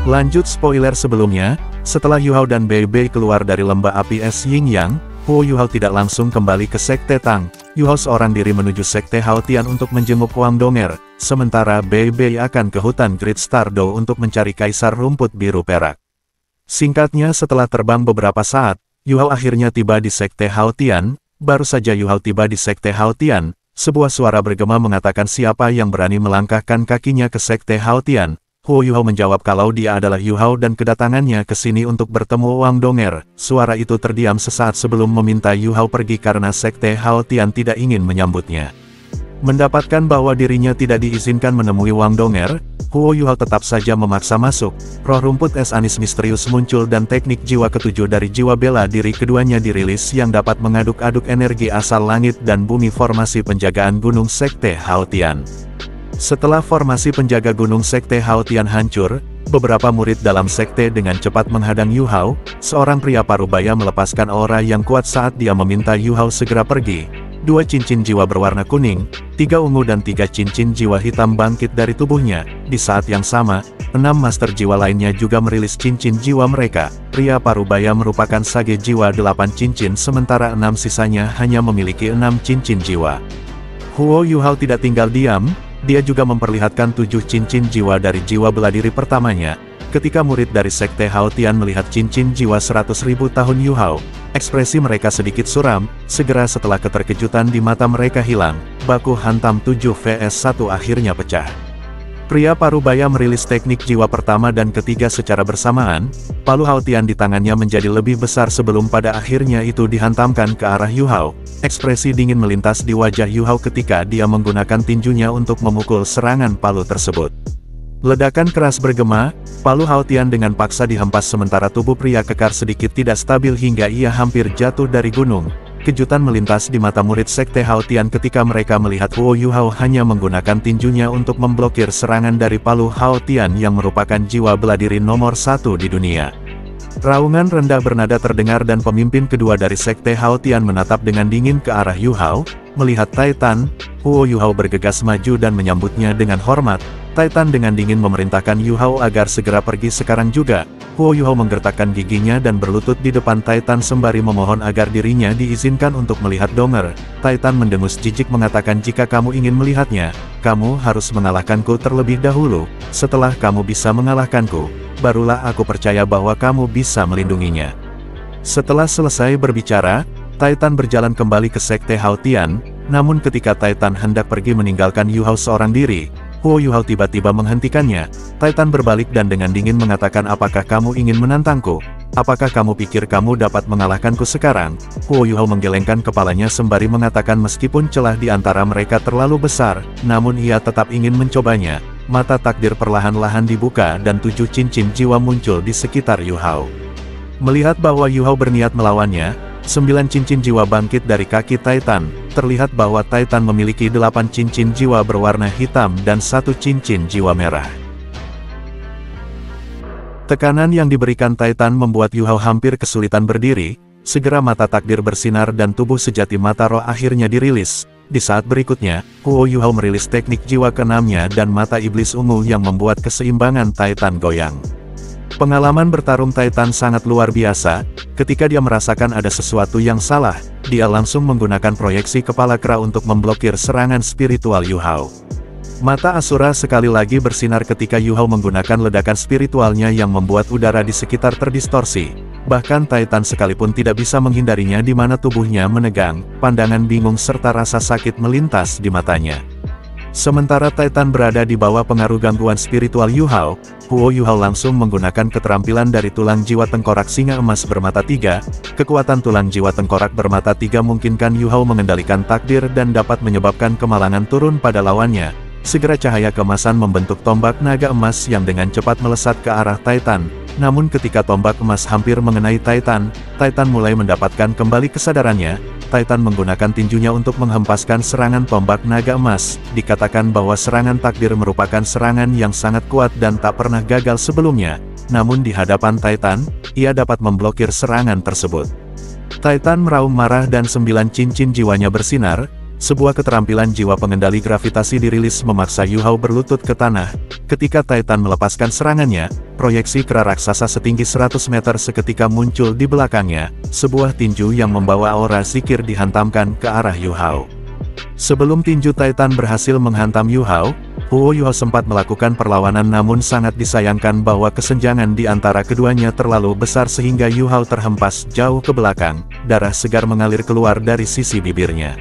Lanjut spoiler sebelumnya, setelah Yu Hao dan Bei Bei keluar dari lembah api es Yin Yang, Huo Yuhao tidak langsung kembali ke Sekte Tang. Yu Hao seorang diri menuju Sekte Hao Tian untuk menjenguk Wang Donger, sementara Bei Bei akan ke hutan Great Stardow untuk mencari Kaisar Rumput Biru Perak. Singkatnya setelah terbang beberapa saat, Yu Hao akhirnya tiba di Sekte Hao Tian. Baru saja Yu Hao tiba di Sekte Hao Tian, sebuah suara bergema mengatakan siapa yang berani melangkahkan kakinya ke Sekte Hao Tian. Huo Yuhao menjawab kalau dia adalah Yu Hao dan kedatangannya ke sini untuk bertemu Wang Donger. Suara itu terdiam sesaat sebelum meminta Yu Hao pergi karena Sekte Hao Tian tidak ingin menyambutnya. Mendapatkan bahwa dirinya tidak diizinkan menemui Wang Donger, Huo Yuhao tetap saja memaksa masuk. Roh rumput es anis misterius muncul dan teknik jiwa ketujuh dari jiwa bela diri keduanya dirilis yang dapat mengaduk-aduk energi asal langit dan bumi formasi penjagaan gunung Sekte Hao Tian. Setelah formasi penjaga gunung Sekte Hao Tian hancur, beberapa murid dalam sekte dengan cepat menghadang Yu Hao. Seorang pria parubaya melepaskan aura yang kuat saat dia meminta Yu Hao segera pergi. 2 cincin jiwa berwarna kuning, 3 ungu dan 3 cincin jiwa hitam bangkit dari tubuhnya. Di saat yang sama, 6 master jiwa lainnya juga merilis cincin jiwa mereka. Pria parubaya merupakan sage jiwa 8 cincin sementara 6 sisanya hanya memiliki 6 cincin jiwa. Huo Yuhao tidak tinggal diam. Dia juga memperlihatkan 7 cincin jiwa dari jiwa bela diri pertamanya. Ketika murid dari Sekte Hao Tian melihat cincin jiwa 100.000 tahun Yu Hao, ekspresi mereka sedikit suram. Segera setelah keterkejutan di mata mereka hilang, baku hantam 7 vs 1 akhirnya pecah. Pria parubaya merilis teknik jiwa pertama dan ketiga secara bersamaan. Palu Hao Tian di tangannya menjadi lebih besar sebelum pada akhirnya itu dihantamkan ke arah Yu Hao. Ekspresi dingin melintas di wajah Yu Hao ketika dia menggunakan tinjunya untuk memukul serangan palu tersebut. Ledakan keras bergema, Palu Hao Tian dengan paksa dihempas sementara tubuh pria kekar sedikit tidak stabil hingga ia hampir jatuh dari gunung. Kejutan melintas di mata murid Sekte Hao Tian ketika mereka melihat Huo Yuhao hanya menggunakan tinjunya untuk memblokir serangan dari Palu Hao Tian yang merupakan jiwa bela diri nomor 1 di dunia. Raungan rendah bernada terdengar dan pemimpin kedua dari Sekte Hao Tian menatap dengan dingin ke arah Yu Hao. Melihat Titan, Huo Yuhao bergegas maju dan menyambutnya dengan hormat. Titan dengan dingin memerintahkan Yu Hao agar segera pergi sekarang juga. Huo Yuhao menggertakkan giginya dan berlutut di depan Titan sembari memohon agar dirinya diizinkan untuk melihat Donger. Titan mendengus jijik mengatakan jika kamu ingin melihatnya, kamu harus mengalahkanku terlebih dahulu. Setelah kamu bisa mengalahkanku, barulah aku percaya bahwa kamu bisa melindunginya. Setelah selesai berbicara, Titan berjalan kembali ke Sekte Hao Tian. Namun ketika Titan hendak pergi meninggalkan Yu Hao seorang diri, Huo Yuhao tiba-tiba menghentikannya. Titan berbalik dan dengan dingin mengatakan apakah kamu ingin menantangku? Apakah kamu pikir kamu dapat mengalahkanku sekarang? Huo Yuhao menggelengkan kepalanya sembari mengatakan meskipun celah di antara mereka terlalu besar, namun ia tetap ingin mencobanya. Mata takdir perlahan-lahan dibuka dan 7 cincin jiwa muncul di sekitar Yu Hao. Melihat bahwa Yu Hao berniat melawannya, 9 cincin jiwa bangkit dari kaki Titan. Terlihat bahwa Titan memiliki 8 cincin jiwa berwarna hitam dan 1 cincin jiwa merah. Tekanan yang diberikan Titan membuat Yu Hao hampir kesulitan berdiri. Segera mata takdir bersinar dan tubuh sejati mata roh akhirnya dirilis. Di saat berikutnya, Huo Yuhao merilis teknik jiwa keenamnya dan mata iblis ungu yang membuat keseimbangan Titan goyang. Pengalaman bertarung Titan sangat luar biasa. Ketika dia merasakan ada sesuatu yang salah, dia langsung menggunakan proyeksi kepala kera untuk memblokir serangan spiritual Yu Hao. Mata Asura sekali lagi bersinar ketika Yu Hao menggunakan ledakan spiritualnya yang membuat udara di sekitar terdistorsi. Bahkan Titan sekalipun tidak bisa menghindarinya di mana tubuhnya menegang, pandangan bingung serta rasa sakit melintas di matanya. Sementara Titan berada di bawah pengaruh gangguan spiritual Yu Hao, Huo Yuhao langsung menggunakan keterampilan dari tulang jiwa tengkorak singa emas bermata 3. Kekuatan tulang jiwa tengkorak bermata 3 memungkinkan Yu Hao mengendalikan takdir dan dapat menyebabkan kemalangan turun pada lawannya. Segera cahaya keemasan membentuk tombak naga emas yang dengan cepat melesat ke arah Titan. Namun ketika tombak emas hampir mengenai Titan, Titan mulai mendapatkan kembali kesadarannya. Titan menggunakan tinjunya untuk menghempaskan serangan tombak naga emas. Dikatakan bahwa serangan takdir merupakan serangan yang sangat kuat dan tak pernah gagal sebelumnya. Namun di hadapan Titan, ia dapat memblokir serangan tersebut. Titan meraung marah dan 9 cincin jiwanya bersinar. Sebuah keterampilan jiwa pengendali gravitasi dirilis memaksa Yu Hao berlutut ke tanah. Ketika Titan melepaskan serangannya, proyeksi kera raksasa setinggi 100 meter seketika muncul di belakangnya, sebuah tinju yang membawa aura zikir dihantamkan ke arah Yu Hao. Sebelum tinju Titan berhasil menghantam Yu Hao, Huo Yu Hao sempat melakukan perlawanan namun sangat disayangkan bahwa kesenjangan di antara keduanya terlalu besar sehingga Yu Hao terhempas jauh ke belakang, darah segar mengalir keluar dari sisi bibirnya.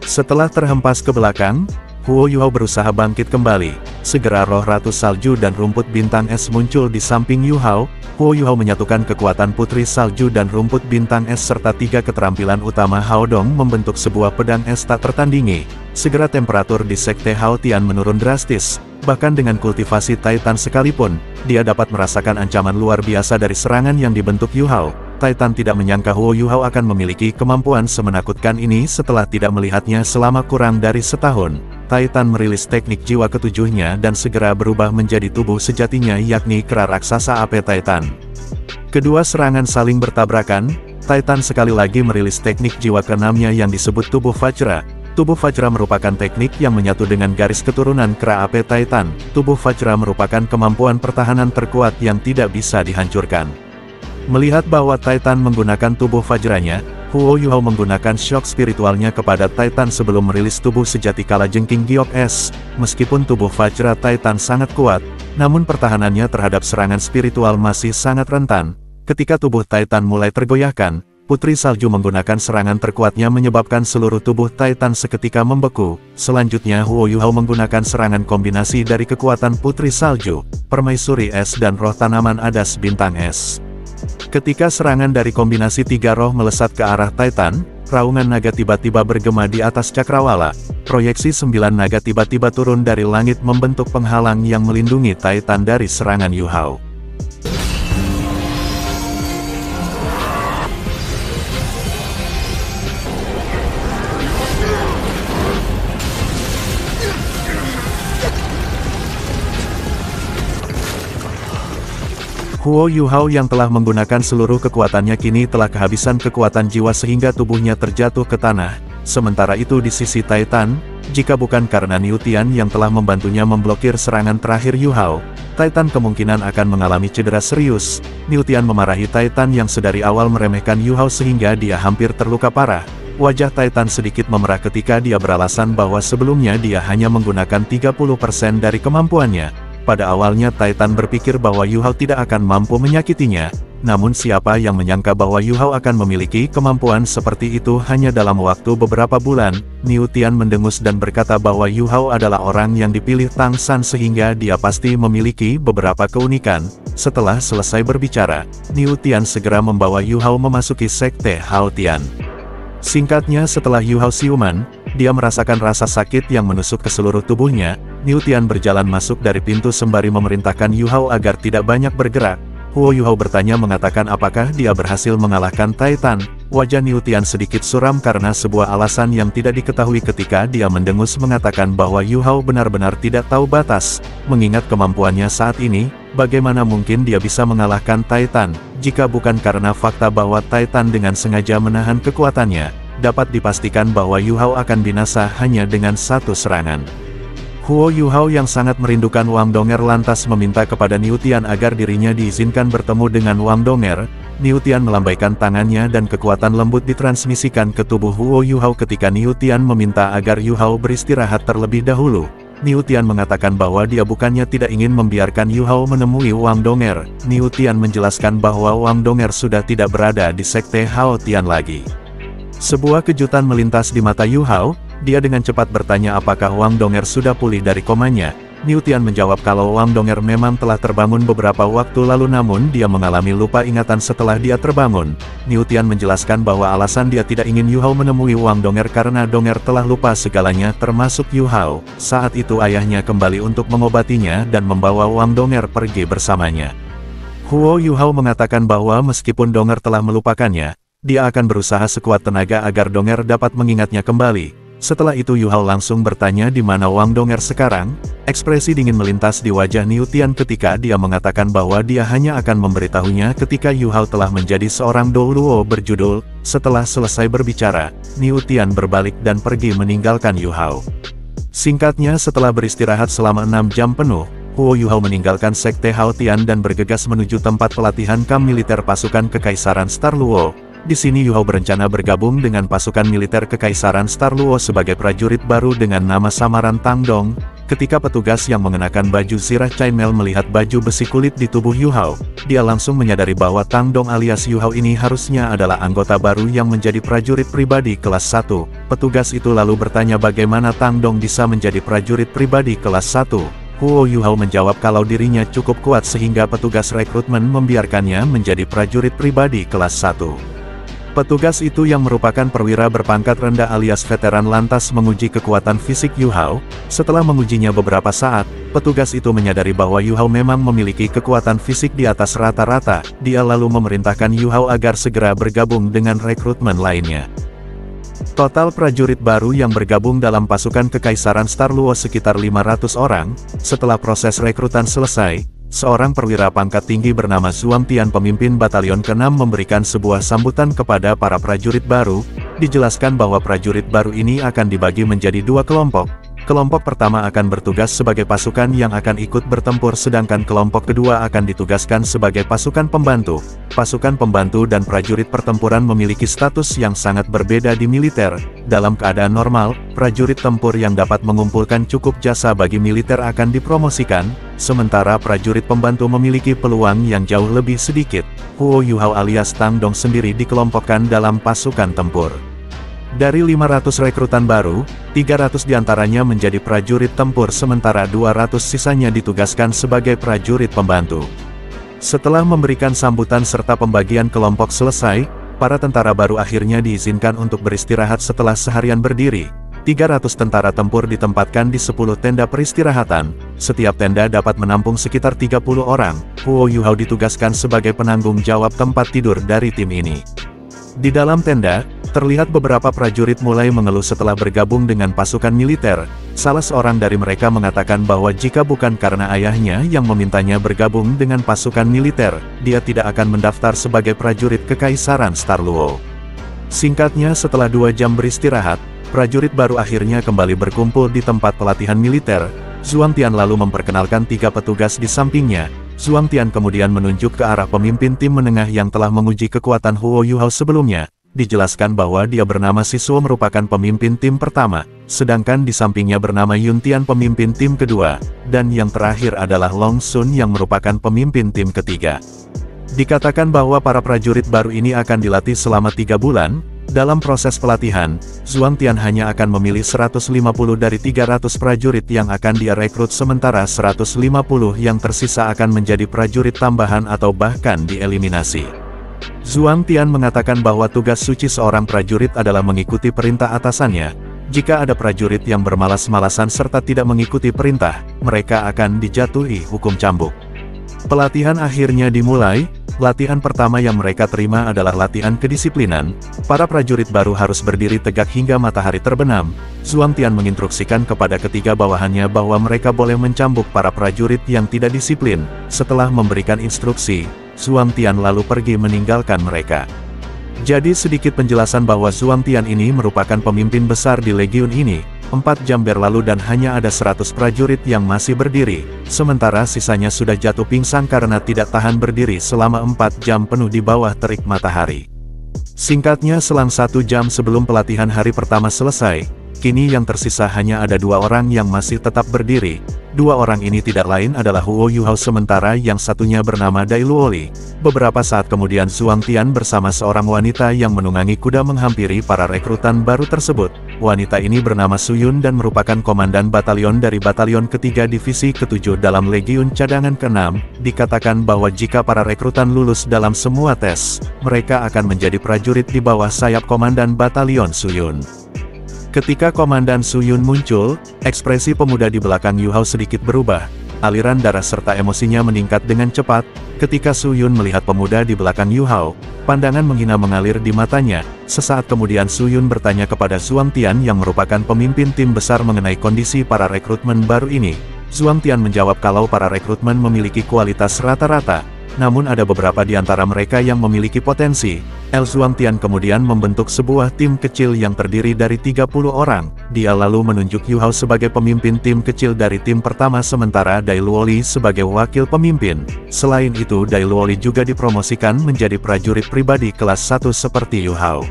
Setelah terhempas ke belakang, Huo Yu Hao berusaha bangkit kembali. Segera roh Ratu Salju dan rumput bintang es muncul di samping Yu Hao. Huo Yu Hao menyatukan kekuatan Putri Salju dan rumput bintang es serta 3 keterampilan utama Hao Dong membentuk sebuah pedang es tak tertandingi. Segera temperatur di Sekte Hao Tian menurun drastis. Bahkan dengan kultivasi Titan sekalipun, dia dapat merasakan ancaman luar biasa dari serangan yang dibentuk Yu Hao. Titan tidak menyangka Huo Yu Hao akan memiliki kemampuan semenakutkan ini setelah tidak melihatnya selama kurang dari setahun. Titan merilis teknik jiwa ketujuhnya dan segera berubah menjadi tubuh sejatinya yakni kera raksasa AP Titan. Kedua serangan saling bertabrakan, Titan sekali lagi merilis teknik jiwa keenamnya yang disebut tubuh Vajra. Tubuh Vajra merupakan teknik yang menyatu dengan garis keturunan kera AP Titan. Tubuh Vajra merupakan kemampuan pertahanan terkuat yang tidak bisa dihancurkan. Melihat bahwa Titan menggunakan tubuh Vajranya, Huo Yu Hao menggunakan shock spiritualnya kepada Titan sebelum merilis tubuh sejati kalajengking giok es. Meskipun tubuh Vajra Titan sangat kuat, namun pertahanannya terhadap serangan spiritual masih sangat rentan. Ketika tubuh Titan mulai tergoyahkan, Putri Salju menggunakan serangan terkuatnya menyebabkan seluruh tubuh Titan seketika membeku. Selanjutnya Huo Yu Hao menggunakan serangan kombinasi dari kekuatan Putri Salju, Permaisuri Es dan roh tanaman adas bintang es. Ketika serangan dari kombinasi 3 roh melesat ke arah Titan, raungan naga tiba-tiba bergema di atas cakrawala. Proyeksi 9 naga tiba-tiba turun dari langit membentuk penghalang yang melindungi Titan dari serangan Yu Hao. Huo Yu Hao yang telah menggunakan seluruh kekuatannya kini telah kehabisan kekuatan jiwa sehingga tubuhnya terjatuh ke tanah. Sementara itu di sisi Titan, jika bukan karena Niu Tian yang telah membantunya memblokir serangan terakhir Yu Hao, Titan kemungkinan akan mengalami cedera serius. Niu Tian memarahi Titan yang sedari awal meremehkan Yu Hao sehingga dia hampir terluka parah. Wajah Titan sedikit memerah ketika dia beralasan bahwa sebelumnya dia hanya menggunakan 30% dari kemampuannya. Pada awalnya Titan berpikir bahwa Yu Hao tidak akan mampu menyakitinya, namun siapa yang menyangka bahwa Yu Hao akan memiliki kemampuan seperti itu hanya dalam waktu beberapa bulan. Niu Tian mendengus dan berkata bahwa Yu Hao adalah orang yang dipilih Tang San sehingga dia pasti memiliki beberapa keunikan. Setelah selesai berbicara, Niu Tian segera membawa Yu Hao memasuki Sekte Hao Tian. Singkatnya setelah Yu Hao siuman, dia merasakan rasa sakit yang menusuk ke seluruh tubuhnya. Niu Tian berjalan masuk dari pintu sembari memerintahkan Yu Hao agar tidak banyak bergerak. Huo Yu Hao bertanya mengatakan apakah dia berhasil mengalahkan Titan. Wajah Niu Tian sedikit suram karena sebuah alasan yang tidak diketahui ketika dia mendengus mengatakan bahwa Yu Hao benar-benar tidak tahu batas. Mengingat kemampuannya saat ini, bagaimana mungkin dia bisa mengalahkan Titan, jika bukan karena fakta bahwa Titan dengan sengaja menahan kekuatannya. Dapat dipastikan bahwa Yu Hao akan binasa hanya dengan satu serangan. Huo Yu Hao yang sangat merindukan Wang Donger lantas meminta kepada Niu Tian agar dirinya diizinkan bertemu dengan Wang Donger. Niu Tian melambaikan tangannya dan kekuatan lembut ditransmisikan ke tubuh Huo Yu Hao ketika Niu Tian meminta agar Yu Hao beristirahat terlebih dahulu. Niu Tian mengatakan bahwa dia bukannya tidak ingin membiarkan Yu Hao menemui Wang Donger. Niu Tian menjelaskan bahwa Wang Donger sudah tidak berada di Sekte Hao Tian lagi. Sebuah kejutan melintas di mata Yu Hao. Dia dengan cepat bertanya apakah Wang Donger sudah pulih dari komanya. Niu Tian menjawab kalau Wang Donger memang telah terbangun beberapa waktu lalu namun dia mengalami lupa ingatan setelah dia terbangun. Niu Tian menjelaskan bahwa alasan dia tidak ingin Yu Hao menemui Wang Donger karena Donger telah lupa segalanya termasuk Yu Hao. Saat itu ayahnya kembali untuk mengobatinya dan membawa Wang Donger pergi bersamanya. Huo Yu Hao mengatakan bahwa meskipun Donger telah melupakannya, dia akan berusaha sekuat tenaga agar Donger dapat mengingatnya kembali. Setelah itu Yu Hao langsung bertanya di mana Wang Donger sekarang. Ekspresi dingin melintas di wajah Niu Tian ketika dia mengatakan bahwa dia hanya akan memberitahunya ketika Yu Hao telah menjadi seorang Douluo berjudul. Setelah selesai berbicara, Niu Tian berbalik dan pergi meninggalkan Yu Hao. Singkatnya setelah beristirahat selama 6 jam penuh, Huo Yuhao meninggalkan Sekte Hao Tian dan bergegas menuju tempat pelatihan kamp militer pasukan Kekaisaran Star Luo. Di sini Yuhao berencana bergabung dengan pasukan militer Kekaisaran Star Luo sebagai prajurit baru dengan nama samaran Tang Dong. Ketika petugas yang mengenakan baju zirah chainmail melihat baju besi kulit di tubuh Yuhao, dia langsung menyadari bahwa Tang Dong alias Yuhao ini harusnya adalah anggota baru yang menjadi prajurit pribadi kelas 1. Petugas itu lalu bertanya bagaimana Tang Dong bisa menjadi prajurit pribadi kelas 1. Huo Yuhao menjawab kalau dirinya cukup kuat sehingga petugas rekrutmen membiarkannya menjadi prajurit pribadi kelas 1. Petugas itu yang merupakan perwira berpangkat rendah alias veteran lantas menguji kekuatan fisik Yuhao. Setelah mengujinya beberapa saat, petugas itu menyadari bahwa Yuhao memang memiliki kekuatan fisik di atas rata-rata. Dia lalu memerintahkan Yuhao agar segera bergabung dengan rekrutmen lainnya. Total prajurit baru yang bergabung dalam pasukan Kekaisaran Star Luo sekitar 500 orang. Setelah proses rekrutan selesai, seorang perwira pangkat tinggi bernama Zhuang Tian pemimpin batalion ke-6 memberikan sebuah sambutan kepada para prajurit baru. Dijelaskan bahwa prajurit baru ini akan dibagi menjadi dua kelompok. Kelompok pertama akan bertugas sebagai pasukan yang akan ikut bertempur sedangkan kelompok kedua akan ditugaskan sebagai pasukan pembantu. Pasukan pembantu dan prajurit pertempuran memiliki status yang sangat berbeda di militer. Dalam keadaan normal, prajurit tempur yang dapat mengumpulkan cukup jasa bagi militer akan dipromosikan, sementara prajurit pembantu memiliki peluang yang jauh lebih sedikit. Huo Yuhao alias Tang Dong sendiri dikelompokkan dalam pasukan tempur. Dari 500 rekrutan baru, 300 diantaranya menjadi prajurit tempur sementara 200 sisanya ditugaskan sebagai prajurit pembantu. Setelah memberikan sambutan serta pembagian kelompok selesai, para tentara baru akhirnya diizinkan untuk beristirahat setelah seharian berdiri. 300 tentara tempur ditempatkan di 10 tenda peristirahatan. Setiap tenda dapat menampung sekitar 30 orang. Huo Yuhao ditugaskan sebagai penanggung jawab tempat tidur dari tim ini. Di dalam tenda, terlihat beberapa prajurit mulai mengeluh setelah bergabung dengan pasukan militer. Salah seorang dari mereka mengatakan bahwa jika bukan karena ayahnya yang memintanya bergabung dengan pasukan militer, dia tidak akan mendaftar sebagai prajurit Kekaisaran Star Luo. Singkatnya setelah 2 jam beristirahat, prajurit baru akhirnya kembali berkumpul di tempat pelatihan militer. Zhuang Tian lalu memperkenalkan 3 petugas di sampingnya. Zhuang Tian kemudian menunjuk ke arah pemimpin tim menengah yang telah menguji kekuatan Huo Yuhao sebelumnya. Dijelaskan bahwa dia bernama Sisuo merupakan pemimpin tim pertama, sedangkan di sampingnya bernama Yun Tian pemimpin tim kedua, dan yang terakhir adalah Long Sun yang merupakan pemimpin tim ketiga. Dikatakan bahwa para prajurit baru ini akan dilatih selama 3 bulan. Dalam proses pelatihan, Zhuang Tian hanya akan memilih 150 dari 300 prajurit yang akan dia rekrut sementara 150 yang tersisa akan menjadi prajurit tambahan atau bahkan dieliminasi. Zhuang Tian mengatakan bahwa tugas suci seorang prajurit adalah mengikuti perintah atasannya. Jika ada prajurit yang bermalas-malasan serta tidak mengikuti perintah, mereka akan dijatuhi hukum cambuk. Pelatihan akhirnya dimulai. Latihan pertama yang mereka terima adalah latihan kedisiplinan. Para prajurit baru harus berdiri tegak hingga matahari terbenam. Zhuang Tian menginstruksikan kepada ketiga bawahannya bahwa mereka boleh mencambuk para prajurit yang tidak disiplin. Setelah memberikan instruksi, Zhuang Tian lalu pergi meninggalkan mereka. Jadi sedikit penjelasan bahwa Zhuang Tian ini merupakan pemimpin besar di legiun ini. 4 jam berlalu dan hanya ada 100 prajurit yang masih berdiri, sementara sisanya sudah jatuh pingsan karena tidak tahan berdiri selama 4 jam penuh di bawah terik matahari. Singkatnya selang 1 jam sebelum pelatihan hari pertama selesai, kini yang tersisa hanya ada 2 orang yang masih tetap berdiri. 2 orang ini tidak lain adalah Huo Yuhao sementara yang satunya bernama Dai Luoli. Beberapa saat kemudian Zhuang Tian bersama seorang wanita yang menunggangi kuda menghampiri para rekrutan baru tersebut. Wanita ini bernama Suyun dan merupakan komandan batalion dari batalion ketiga divisi ke-7 dalam legiun cadangan ke-6. Dikatakan bahwa jika para rekrutan lulus dalam semua tes, mereka akan menjadi prajurit di bawah sayap komandan batalion Suyun. Ketika Komandan Suyun muncul, ekspresi pemuda di belakang Yuhao sedikit berubah. Aliran darah serta emosinya meningkat dengan cepat. Ketika Suyun melihat pemuda di belakang Yuhao, pandangan menghina mengalir di matanya. Sesaat kemudian Suyun bertanya kepada Zhuang Tian yang merupakan pemimpin tim besar mengenai kondisi para rekrutmen baru ini. Zhuang Tian menjawab kalau para rekrutmen memiliki kualitas rata-rata, namun ada beberapa di antara mereka yang memiliki potensi. Zhuangtian kemudian membentuk sebuah tim kecil yang terdiri dari 30 orang. Dia lalu menunjuk Yu Hao sebagai pemimpin tim kecil dari tim pertama sementara Dai Luoli sebagai wakil pemimpin. Selain itu Dai Luoli juga dipromosikan menjadi prajurit pribadi kelas 1 seperti Yu Hao.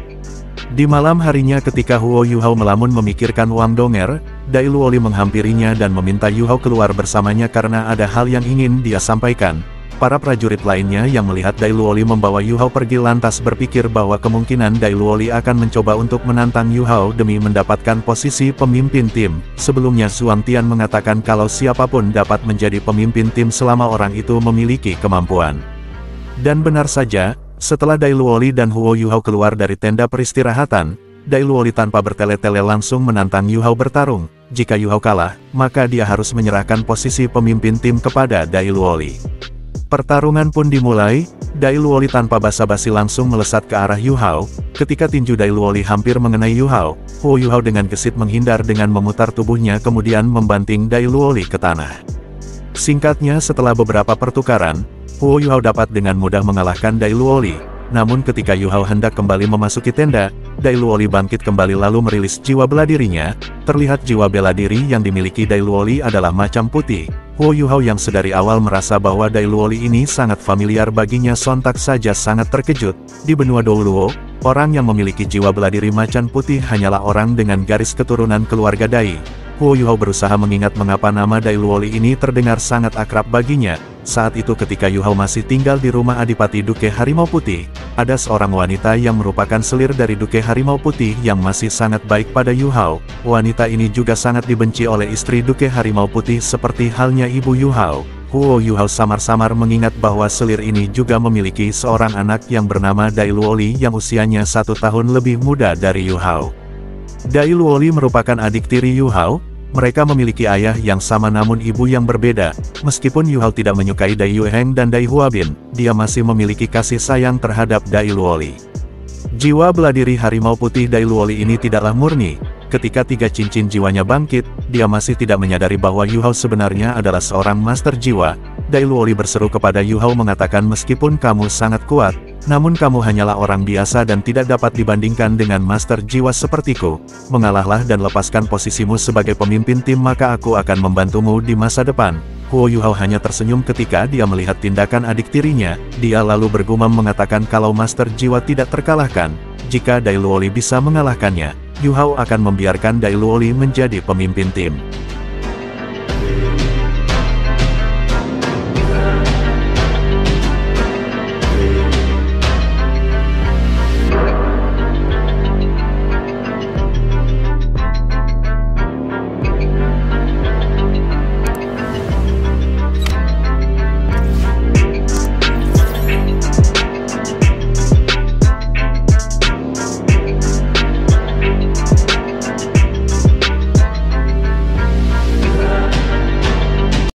Di malam harinya ketika Huo Yu Hao melamun memikirkan Wang Donger, Dai Luoli menghampirinya dan meminta Yu Hao keluar bersamanya karena ada hal yang ingin dia sampaikan. Para prajurit lainnya yang melihat Dai Luoli membawa Yu Hao pergi lantas berpikir bahwa kemungkinan Dai Luoli akan mencoba untuk menantang Yu Hao demi mendapatkan posisi pemimpin tim. Sebelumnya Zhuangtian mengatakan kalau siapapun dapat menjadi pemimpin tim selama orang itu memiliki kemampuan. Dan benar saja, setelah Dai Luoli dan Huo Yu Hao keluar dari tenda peristirahatan, Dai Luoli tanpa bertele-tele langsung menantang Yu Hao bertarung. Jika Yu Hao kalah, maka dia harus menyerahkan posisi pemimpin tim kepada Dai Luoli. Pertarungan pun dimulai. Dai Luoli tanpa basa-basi langsung melesat ke arah Yu Hao. Ketika tinju Dai Luoli hampir mengenai Yu Hao, Huo Yu Hao dengan gesit menghindar dengan memutar tubuhnya kemudian membanting Dai Luoli ke tanah. Singkatnya setelah beberapa pertukaran, Huo Yu Hao dapat dengan mudah mengalahkan Dai Luoli. Namun ketika Yu Hao hendak kembali memasuki tenda, Dai Luoli bangkit kembali lalu merilis jiwa bela dirinya. Terlihat jiwa bela diri yang dimiliki Dai Luoli adalah macan putih. Huo Yu Hao yang sedari awal merasa bahwa Dai Luoli ini sangat familiar baginya sontak saja sangat terkejut. Di benua Douluo, orang yang memiliki jiwa bela diri macan putih hanyalah orang dengan garis keturunan keluarga Dai. Huo Yu Hao berusaha mengingat mengapa nama Dai Luoli ini terdengar sangat akrab baginya. Saat itu ketika Yu Hao masih tinggal di rumah Adipati Duke Harimau Putih, ada seorang wanita yang merupakan selir dari Duke Harimau Putih yang masih sangat baik pada Yu Hao. Wanita ini juga sangat dibenci oleh istri Duke Harimau Putih seperti halnya ibu Yu Hao. Huo Yu Hao samar-samar mengingat bahwa selir ini juga memiliki seorang anak yang bernama Dai Luoli yang usianya 1 tahun lebih muda dari Yu Hao. Dai Luoli merupakan adik tiri Yu Hao. Mereka memiliki ayah yang sama namun ibu yang berbeda. Meskipun Yu Hao tidak menyukai Dai Yuheng dan Dai Huabin, dia masih memiliki kasih sayang terhadap Dai Luoli. Jiwa bela diri Harimau Putih Dai Luoli ini tidaklah murni. Ketika 3 cincin jiwanya bangkit, dia masih tidak menyadari bahwa Yu Hao sebenarnya adalah seorang master jiwa. Dai Luoli berseru kepada Yu Hao mengatakan meskipun kamu sangat kuat, namun kamu hanyalah orang biasa dan tidak dapat dibandingkan dengan master jiwa sepertiku. Mengalahlah dan lepaskan posisimu sebagai pemimpin tim maka aku akan membantumu di masa depan. Huo Yu Hao hanya tersenyum ketika dia melihat tindakan adik tirinya. Dia lalu bergumam mengatakan kalau master jiwa tidak terkalahkan. Jika Dai Luoli bisa mengalahkannya, Yu Hao akan membiarkan Dai Luoli menjadi pemimpin tim.